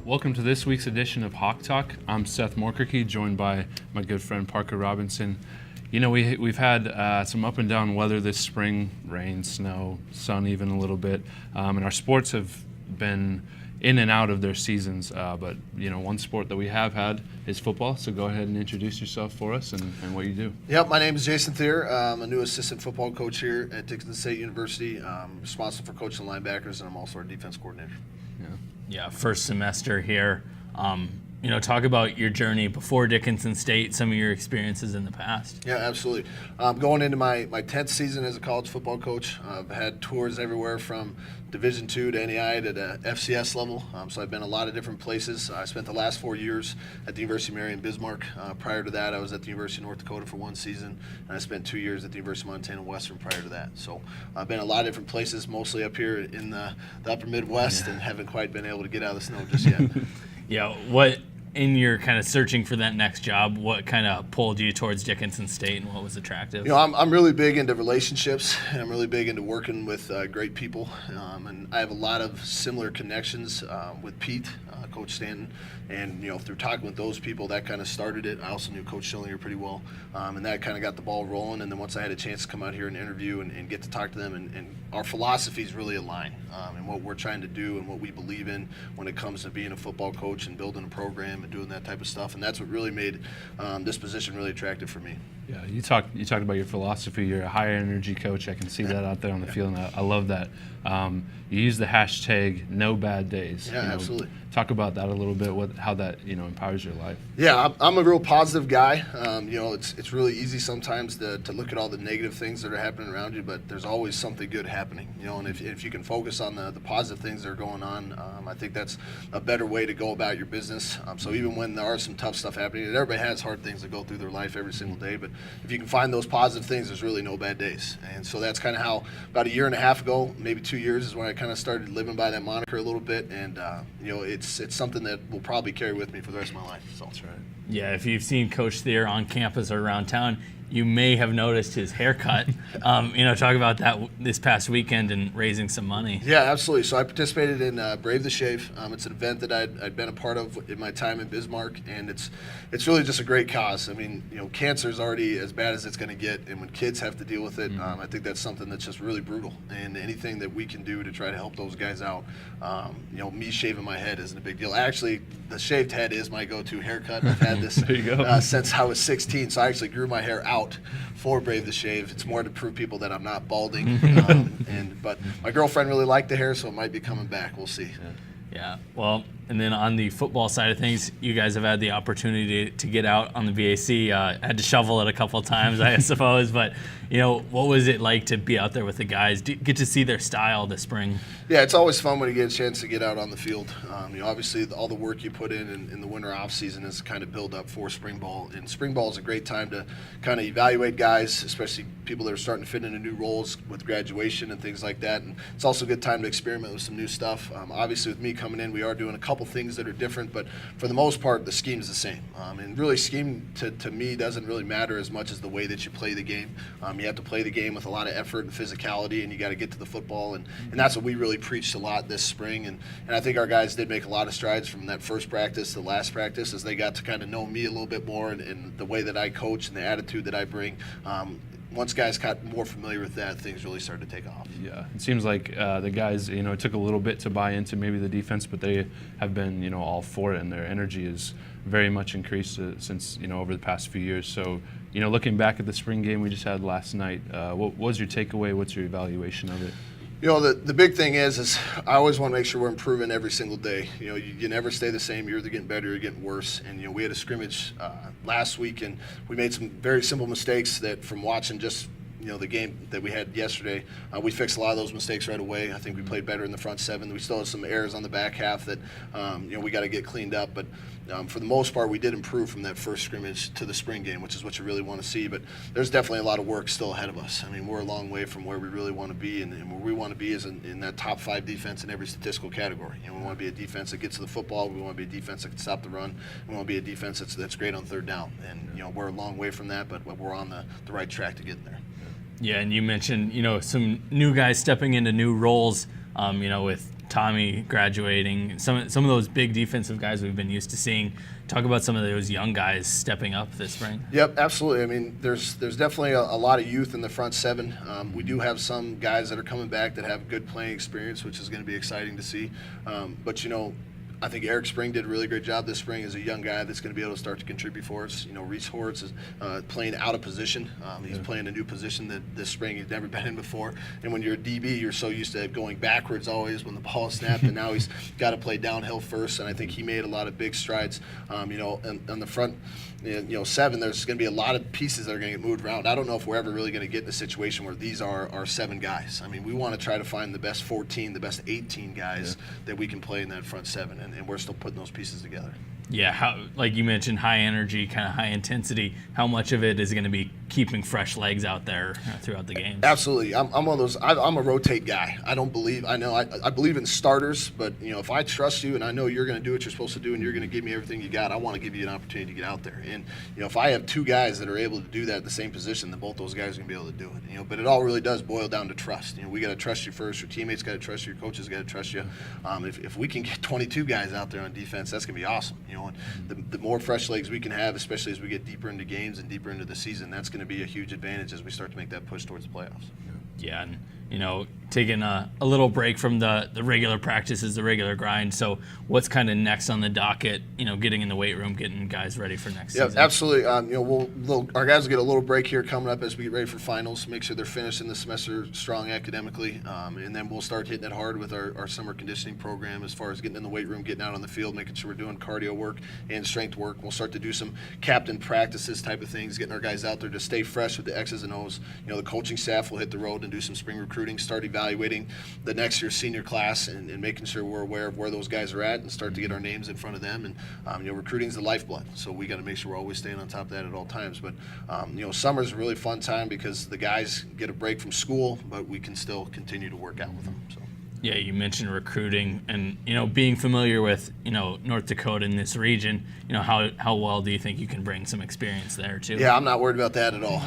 welcome to this week's edition of HawkTalk. I'm Seth Morkirky, joined by my good friend Parker Robinson. You know, we've had some up and down weather this spring, rain, snow, sun even a little bit, and our sports have been in and out of their seasons, but you know, one sport that we have had is football, so go ahead and introduce yourself for us and what you do. Yep, my name is Jason Thier. I'm a new assistant football coach here at Dickinson State University. I'm responsible for coaching linebackers, and I'm also our defense coordinator. Yeah, first semester here. You know, talk about your journey before Dickinson State, some of your experiences in the past. Yeah, absolutely. Going into my 10th season as a college football coach, I've had tours everywhere from Division II to NAI to the FCS level. So I've been a lot of different places. I spent the last 4 years at the University of Marion-Bismarck. Prior to that, I was at the University of North Dakota for 1 season, and I spent 2 years at the University of Montana Western prior to that. So I've been a lot of different places, mostly up here in the upper Midwest, and haven't quite been able to get out of the snow just yet. Yeah, what in your kind of searching for that next job, what kind of pulled you towards Dickinson State and what was attractive? You know, I'm really big into relationships, and I'm really big into working with great people, and I have a lot of similar connections with Pete, Coach Stanton, and you know, through talking with those people, that kind of started it. I also knew Coach Schillinger pretty well, and that kind of got the ball rolling. And then once I had a chance to come out here and interview and get to talk to them, and our philosophies really align, and what we're trying to do and what we believe in when it comes to being a football coach and building a program and doing that type of stuff. And that's what really made this position really attractive for me. Yeah, you talked about your philosophy. You're a higher energy coach. I can see that out there on the field, and I love that. You use the hashtag No Bad Days. Yeah, absolutely. Talk about that a little bit. How that empowers your life. Yeah, I'm a real positive guy. You know, it's really easy sometimes to look at all the negative things that are happening around you, but there's always something good happening. You know, and if you can focus on the positive things that are going on, I think that's a better way to go about your business. So even when there are some tough stuff happening, and everybody has hard things that go through their life every single day, but if you can find those positive things, there's really no bad days. And so that's kind of how about a year and a half ago, maybe 2 years, is when I kind of started living by that moniker a little bit. And you know, it's something that will probably carry with me for the rest of my life. So that's right. Yeah, if you've seen Coach Thier on campus or around town, you may have noticed his haircut. You know, talk about that this past weekend and raising some money. Yeah, absolutely. So I participated in Brave the Shave. It's an event that I'd been a part of in my time in Bismarck, and it's really just a great cause. I mean, you know, cancer is already as bad as it's going to get, and when kids have to deal with it, I think that's something that's just really brutal. And anything that we can do to try to help those guys out, you know, me shaving my head isn't a big deal. Actually, the shaved head is my go-to haircut. I've had this since I was 16, so I actually grew my hair out for Brave the Shave. It's more to prove people that I'm not balding. But my girlfriend really liked the hair, so it might be coming back. We'll see. Yeah. Well, and then on the football side of things, you guys have had the opportunity to get out on the VAC. Had to shovel it a couple of times, I suppose. But, you know, what was it like to be out there with the guys? Get to see their style this spring? Yeah, it's always fun when you get a chance to get out on the field. You know, obviously, all the work you put in the winter off season is kind of build up for spring ball. And spring ball is a great time to kind of evaluate guys, especially people that are starting to fit into new roles with graduation and things like that. And it's also a good time to experiment with some new stuff. Obviously, with me coming in, we are doing a couple things that are different, but for the most part, the scheme is the same. And really, scheme to me doesn't really matter as much as the way that you play the game. You have to play the game with a lot of effort and physicality, and you got to get to the football, and that's what we really preached a lot this spring. And I think our guys did make a lot of strides from that first practice to the last practice as they got to kind of know me a little bit more and the way that I coach and the attitude that I bring. Once guys got more familiar with that, things really started to take off. Yeah, it seems like the guys, you know, it took a little bit to buy into maybe the defense, but they have been, you know, all for it, and their energy is very much increased since, you know, over the past few years. So, you know, looking back at the spring game we just had last night, what was your takeaway? What's your evaluation of it? You know, the big thing is I always want to make sure we're improving every single day. You know, you never stay the same. You're either getting better or you're getting worse. And, you know, we had a scrimmage last week, and we made some very simple mistakes that from watching just, you know, the game that we had yesterday, we fixed a lot of those mistakes right away. I think we played better in the front seven. We still have some errors on the back half that, you know, we got to get cleaned up. But for the most part, we did improve from that first scrimmage to the spring game, which is what you really want to see. But there's definitely a lot of work still ahead of us. I mean, we're a long way from where we really want to be, and where we want to be is in that top 5 defense in every statistical category. You know, we want to be a defense that gets to the football. We want to be a defense that can stop the run. We want to be a defense that's great on third down. And, you know, we're a long way from that, but we're on the right track to get there. Yeah, and you mentioned, you know, some new guys stepping into new roles. with Tommy graduating, some of those big defensive guys we've been used to seeing. Talk about some of those young guys stepping up this spring. Yep, absolutely. I mean, there's definitely a lot of youth in the front seven. We do have some guys that are coming back that have good playing experience, which is going to be exciting to see. But I think Eric Spring did a really great job this spring as a young guy that's going to be able to start to contribute for us. Reese Hortz is playing out of position. He's playing a new position that this spring he's never been in before. And when you're a DB, you're so used to going backwards always when the ball is snapped, and now he's got to play downhill first. And I think he made a lot of big strides. On the front, seven, there's going to be a lot of pieces that are going to get moved around. I don't know if we're ever really going to get in a situation where these are our 7 guys. I mean, we want to try to find the best 14, the best 18 guys that we can play in that front 7, and we're still putting those pieces together. Yeah, like you mentioned, high energy, kind of high intensity. How much of it is going to be keeping fresh legs out there throughout the games? Absolutely. I'm one of those. I'm a rotate guy. I believe in starters, but if I trust you and I know you're going to do what you're supposed to do and you're going to give me everything you got, I want to give you an opportunity to get out there. And if I have 2 guys that are able to do that at the same position, then both those guys are going to be able to do it. But it all really does boil down to trust. We got to trust you first. Your teammates got to trust you. Your coaches got to trust you. If we can get 22 guys out there on defense, that's going to be awesome. And the more fresh legs we can have, especially as we get deeper into games and deeper into the season, that's going to be a huge advantage as we start to make that push towards the playoffs. Yeah, and taking a little break from the regular practices, the regular grind. So what's kind of next on the docket? Getting in the weight room, getting guys ready for next season. Yeah, absolutely. Our guys will get a little break here coming up as we get ready for finals. Make sure they're finishing the semester strong academically, and then we'll start hitting it hard with our summer conditioning program as far as getting in the weight room, getting out on the field, making sure we're doing cardio work and strength work. We'll start to do some captain practices type of things, getting our guys out there to stay fresh with the X's and O's. The coaching staff will hit the road and do some spring recruiting, start evaluating the next year's senior class and making sure we're aware of where those guys are at and start to get our names in front of them. And recruiting is the lifeblood, so we got to make sure we're always staying on top of that at all times. But summer's a really fun time because the guys get a break from school, but we can still continue to work out with them. So. Yeah, you mentioned recruiting and, being familiar with, North Dakota in this region, how well do you think you can bring some experience there too? Yeah, I'm not worried about that at all.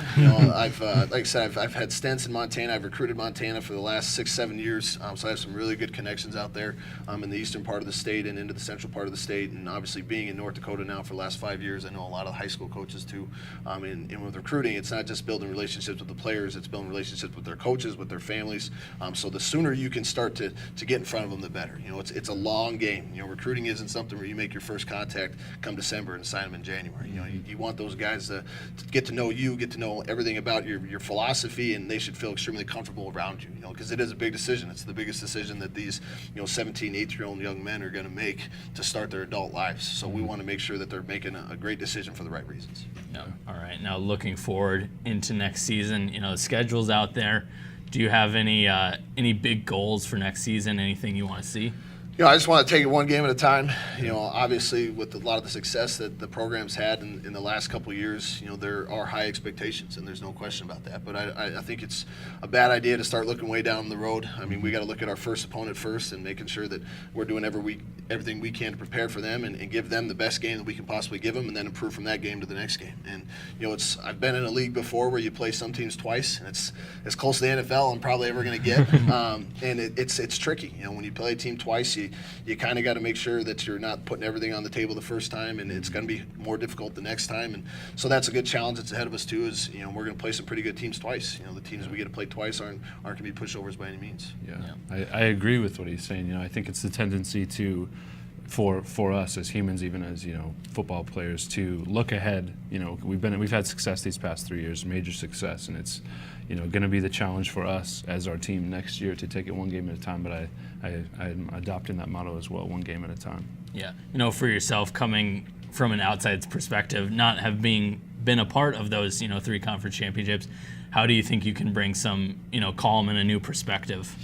I've like I said, I've had stints in Montana. I've recruited Montana for the last 6-7 years, so I have some really good connections out there in the eastern part of the state and into the central part of the state. And obviously being in North Dakota now for the last 5 years, I know a lot of high school coaches too. And with recruiting, it's not just building relationships with the players, it's building relationships with their coaches, with their families. So the sooner you can start to get in front of them, the better. It's a long game. Recruiting isn't something where you make your first contact come December and sign them in January. You want those guys to get to know you, get to know everything about your philosophy, and they should feel extremely comfortable around you. Because it is a big decision. It's the biggest decision that these 17, 18-year-old young men are going to make to start their adult lives. So we want to make sure that they're making a great decision for the right reasons. Yeah. All right. Now looking forward into next season, the schedule's out there. Do you have any big goals for next season? Anything you want to see? I just want to take it one game at a time. Obviously with a lot of the success that the program's had in the last couple of years, there are high expectations, and there's no question about that. But I think it's a bad idea to start looking way down the road. I mean, we got to look at our first opponent first and making sure that we're doing everything we can to prepare for them and give them the best game that we can possibly give them, and then improve from that game to the next game. And I've been in a league before where you play some teams twice, and it's as close to the NFL I'm probably ever going to get. And it's tricky. When you play a team twice, you kind of got to make sure that you're not putting everything on the table the first time, and it's going to be more difficult the next time. And so that's a good challenge that's ahead of us too. Is we're going to play some pretty good teams twice. The teams we get to play twice aren't going to be pushovers by any means. Yeah. I agree with what he's saying. I think it's the tendency for us as humans, even as football players, to look ahead. We've had success these past 3 years, major success, and it's going to be the challenge for us as our team next year to take it one game at a time. But I'm adopting that motto as well, one game at a time. Yeah. For yourself, coming from an outside perspective, not have been a part of those 3 conference championships, how do you think you can bring some calm and a new perspective?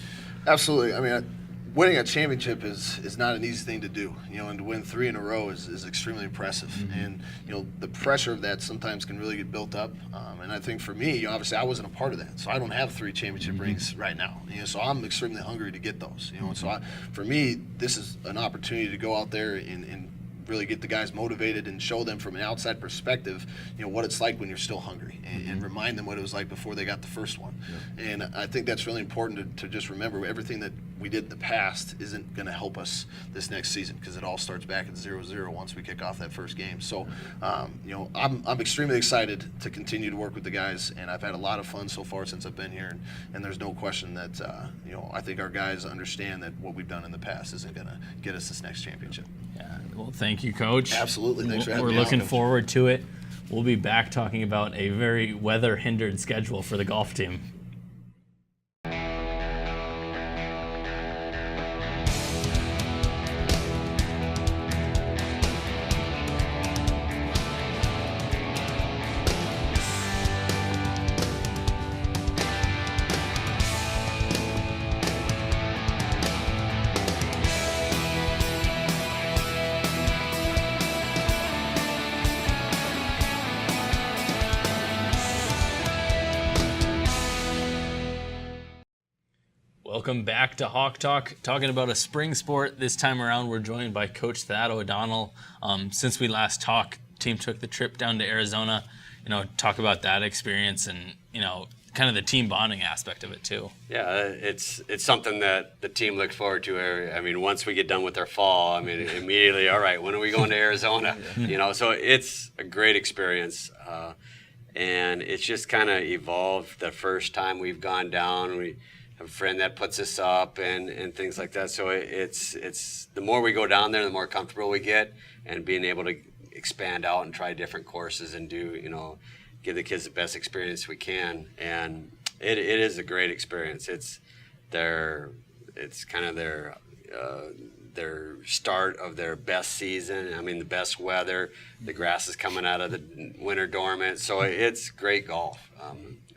Absolutely. I mean, winning a championship is not an easy thing to do, and to win 3 in a row is extremely impressive. Mm-hmm. And the pressure of that sometimes can really get built up. And I think for me, obviously I wasn't a part of that, so I don't have 3 championship rings right now. So I'm extremely hungry to get those. And so for me, this is an opportunity to go out there and really get the guys motivated and show them from an outside perspective, what it's like when you're still hungry, and remind them what it was like before they got the first one. Yeah. And I think that's really important to just remember everything that we did in the past isn't going to help us this next season, because it all starts back at 0-0 once we kick off that first game. So, I'm extremely excited to continue to work with the guys, and I've had a lot of fun so far since I've been here. And there's no question that I think our guys understand that what we've done in the past isn't going to get us this next championship. Yeah. Well, thank you, Coach. Absolutely. Thanks for having me. We're looking Coach. forward to it. We'll be back talking about a very weather-hindered schedule for the golf team. Welcome back to Hawk Talk, talking about a spring sport. This time around, we're joined by Coach Thad O'Donnell. Since we last talked, team took the trip down to Arizona. Talk about that experience and kind of the team bonding aspect of it too. Yeah, it's something that the team looks forward to. I mean, once we get done with our fall, immediately, all right, when are we going to Arizona? So it's a great experience, and it's just kind of evolved. The first time we've gone down, we have a friend that puts us up and things like that. So it's the more we go down there, the more comfortable we get, and being able to expand out and try different courses and give the kids the best experience we can. And it is a great experience. It's kind of their start of their best season. The best weather. The grass is coming out of the winter dormant. So it's great golf,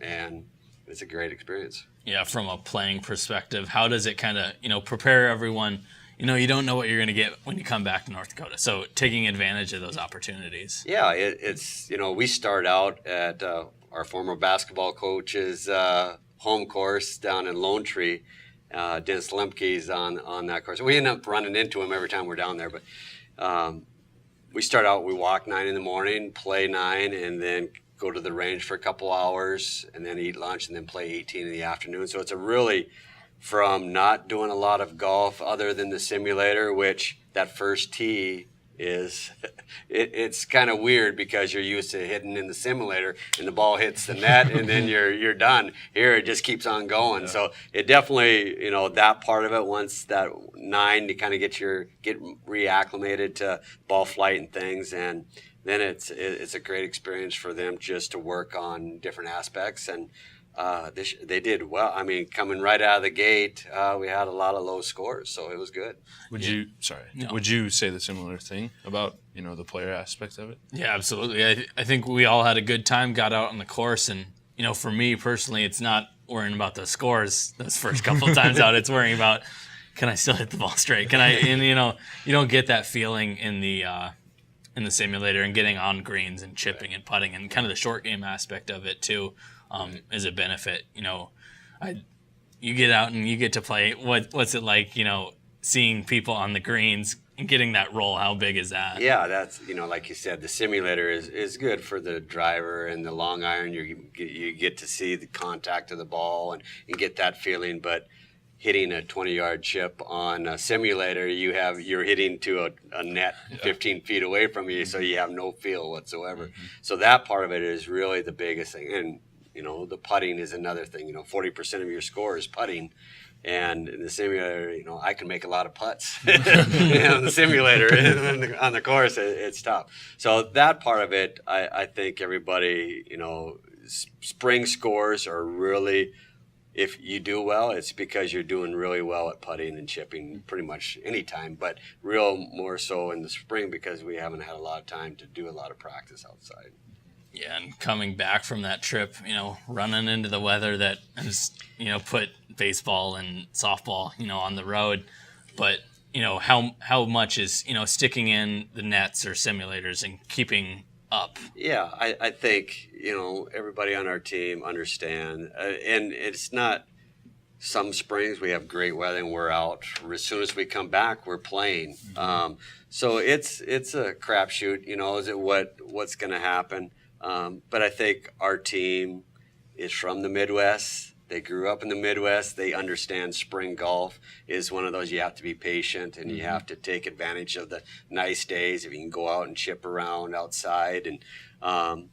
and it's a great experience. Yeah, from a playing perspective, how does it kind of, prepare everyone? You don't know what you're going to get when you come back to North Dakota. So taking advantage of those opportunities. Yeah, it's we start out at our former basketball coach's home course down in Lone Tree. Dennis Lemke's on that course. We end up running into him every time we're down there. But we start out, we walk 9 in the morning, play 9, and then go to the range for a couple hours, and then eat lunch, and then play 18 in the afternoon. So it's from not doing a lot of golf other than the simulator, which that first tee is, it's kind of weird because you're used to hitting in the simulator and the ball hits the net and then you're done. Here it just keeps on going. Yeah. So it definitely, that part of it, once that 9 to kind of get reacclimated to ball flight and things, and then it's a great experience for them just to work on different aspects. And they did well. Coming right out of the gate, we had a lot of low scores, so it was good. Would you say the similar thing about the player aspect of it? Yeah, absolutely. I think we all had a good time, got out on the course, and for me personally, it's not worrying about the scores those first couple of times out. It's worrying about, can I still hit the ball straight? Can I? And you don't get that feeling in the simulator, and getting on greens and chipping and putting and kind of the short game aspect of it too is a benefit. You get out and you get to play. What's it like? Seeing people on the greens and getting that roll. How big is that? Yeah, that's like you said, the simulator is good for the driver and the long iron. You get to see the contact of the ball and get that feeling, but hitting a 20-yard chip on a simulator, you're hitting to a net 15 feet away from you, so you have no feel whatsoever. Mm-hmm. So that part of it is really the biggest thing. And, the putting is another thing. 40% of your score is putting. And in the simulator, I can make a lot of putts. In the simulator, on the course, it's tough. So that part of it, I think everybody, spring scores are really, if you do well, it's because you're doing really well at putting and chipping pretty much any time, but more so in the spring because we haven't had a lot of time to do a lot of practice outside. Yeah, and coming back from that trip, running into the weather that has, put baseball and softball, on the road. But, how much is, sticking in the nets or simulators and keeping up? Yeah, I think, everybody on our team understand. And it's not some springs we have great weather and we're out. As soon as we come back, we're playing. Mm-hmm. So it's a crapshoot, is it what's going to happen? But I think our team is from the Midwest. They grew up in the Midwest. They understand spring golf is one of those you have to be patient and you have to take advantage of the nice days. If you can go out and chip around outside, and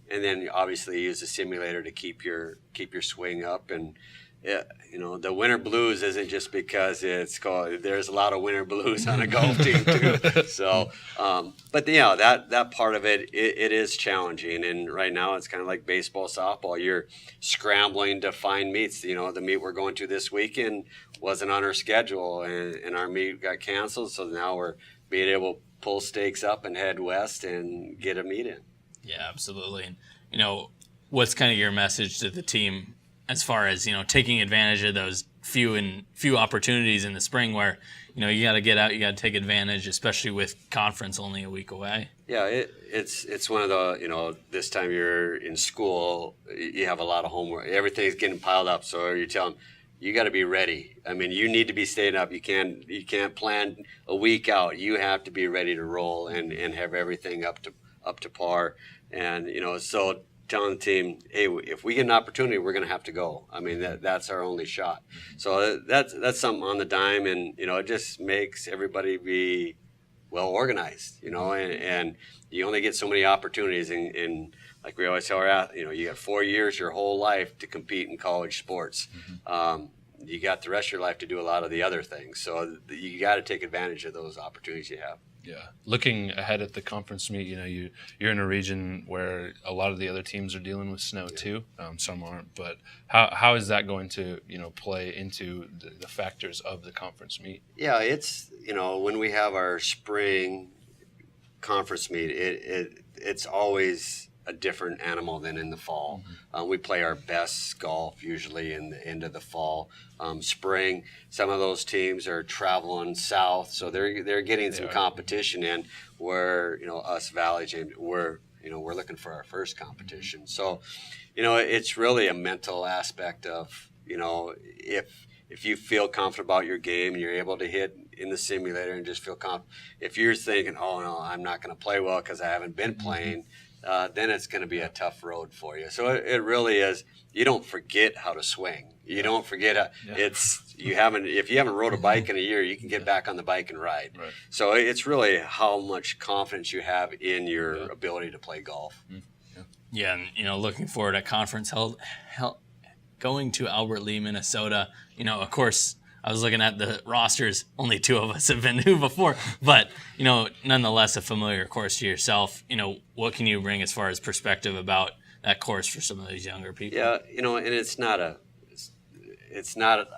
then obviously use the simulator to keep your swing up. And yeah, the winter blues isn't just because it's called. There's a lot of winter blues on a golf team too. So, but that part of it is challenging. And right now it's kind of like baseball, softball. You're scrambling to find meets. The meet we're going to this weekend wasn't on our schedule, and our meet got canceled. So now we're being able to pull stakes up and head west and get a meet in. Yeah, absolutely. And what's kind of your message to the team as far as taking advantage of those few opportunities in the spring where you got to get out, you got to take advantage, especially with conference only a week away? Yeah, it's one of the this time you're in school, you have a lot of homework, everything's getting piled up, so you tell them you got to be ready. I mean, you need to be staying up. You can't plan a week out. You have to be ready to roll and have everything up to par, and so telling the team, hey, if we get an opportunity, we're going to have to go. I mean, that's our only shot. So that's something on the dime, and it just makes everybody be well organized. And you only get so many opportunities, and like we always tell our athletes, you got 4 years, your whole life to compete in college sports. You got the rest of your life to do a lot of the other things. So you got to take advantage of those opportunities you have. Yeah, looking ahead at the conference meet, you're in a region where a lot of the other teams are dealing with snow too. Some aren't, but how is that going to play into the factors of the conference meet? Yeah, it's when we have our spring conference meet, it's always a different animal than in the fall. We play our best golf usually in the end of the fall. Spring, some of those teams are traveling south, so they're getting some competition in. Where us Valley James, we're looking for our first competition. So it's really a mental aspect of if you feel confident about your game and you're able to hit in the simulator and just feel confident. If you're thinking, oh no, I'm not going to play well because I haven't been playing. Then it's going to be a tough road for you. So it really is. You don't forget how to swing. You don't forget if you haven't rode a bike in a year, you can get back on the bike and ride. Right. So it's really how much confidence you have in your ability to play golf. Yeah, and looking forward at conference going to Albert Lee, Minnesota. Of course, I was looking at the rosters. Only 2 of us have been to before, but nonetheless, a familiar course to yourself. What can you bring as far as perspective about that course for some of these younger people? Yeah, and it's not a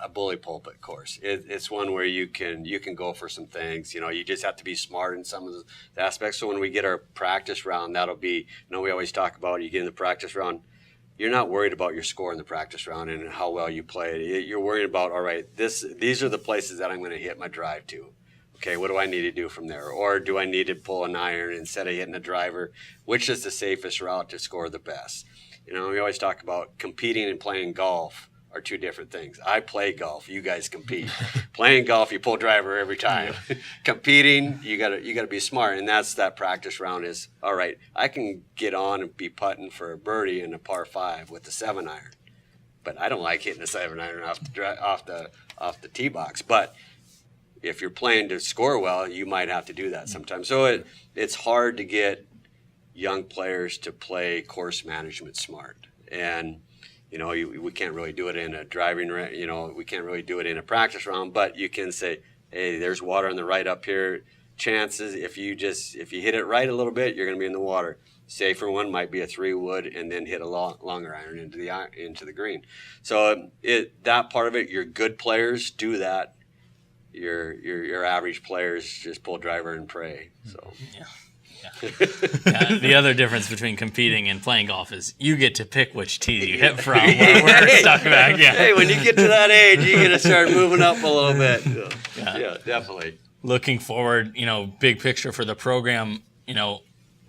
bully pulpit course. It's one where you can go for some things. You just have to be smart in some of the aspects. So when we get our practice round, that'll be. We always talk about you get in the practice round. You're not worried about your score in the practice round and how well you played. You're worried about, all right, these are the places that I'm going to hit my drive to. Okay, what do I need to do from there? Or do I need to pull an iron instead of hitting a driver? Which is the safest route to score the best? We always talk about competing and playing golf are 2 different things. I play golf, you guys compete. Playing golf, you pull driver every time. Competing, you gotta be smart, and that practice round is, all right, I can get on and be putting for a birdie in a par 5 with the 7-iron, but I don't like hitting a 7-iron off the tee box. But if you're playing to score well, you might have to do that sometimes. So it's hard to get young players to play course management smart, and we can't really do it in a driving, we can't really do it in a practice round, but you can say, hey, there's water on the right up here. Chances, if you hit it right a little bit, you're going to be in the water. Safer one might be a 3-wood and then hit a longer iron into the green. So that part of it, your good players do that. Your average players just pull driver and pray. So. Yeah. The other difference between competing and playing golf is you get to pick which tee you hit from. We're stuck back. Yeah. Hey, when you get to that age, you got to start moving up a little bit. Yeah, definitely. Looking forward, big picture for the program,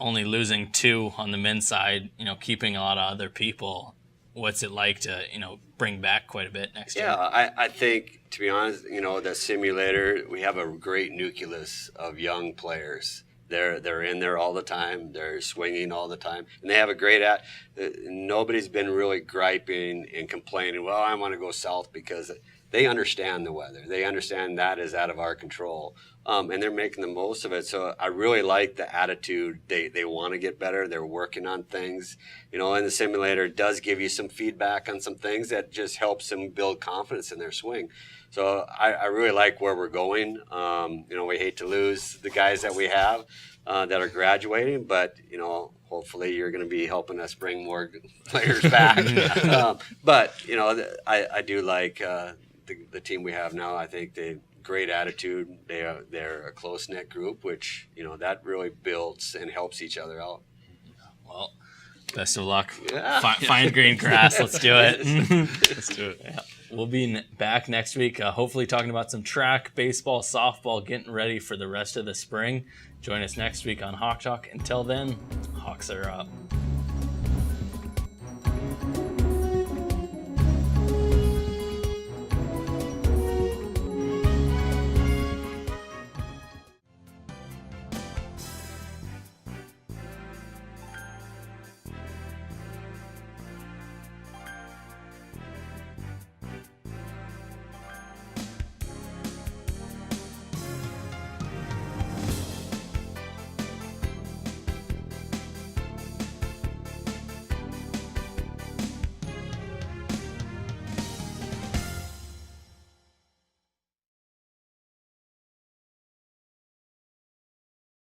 only losing 2 on the men's side, keeping a lot of other people. What's it like to, bring back quite a bit next year? Yeah, I think, to be honest, the simulator, we have a great nucleus of young players they're in there all the time. They're swinging all the time, and they have a great nobody's been really griping and complaining. Well, I want to go south, because they understand the weather. They understand that is out of our control, and they're making the most of it. So I really like the attitude. They want to get better. They're working on things. And the simulator does give you some feedback on some things that just helps them build confidence in their swing. So I really like where we're going. We hate to lose the guys that we have that are graduating, but hopefully you're going to be helping us bring more players back. But I do like the team we have now. I think they great attitude. They're a close knit group, which that really builds and helps each other out. Well, best of luck. Yeah. Find green grass. Let's do it. Let's do it. Yeah. We'll be back next week, hopefully talking about some track, baseball, softball, getting ready for the rest of the spring. Join us next week on Hawk Talk. Until then, Hawks are up.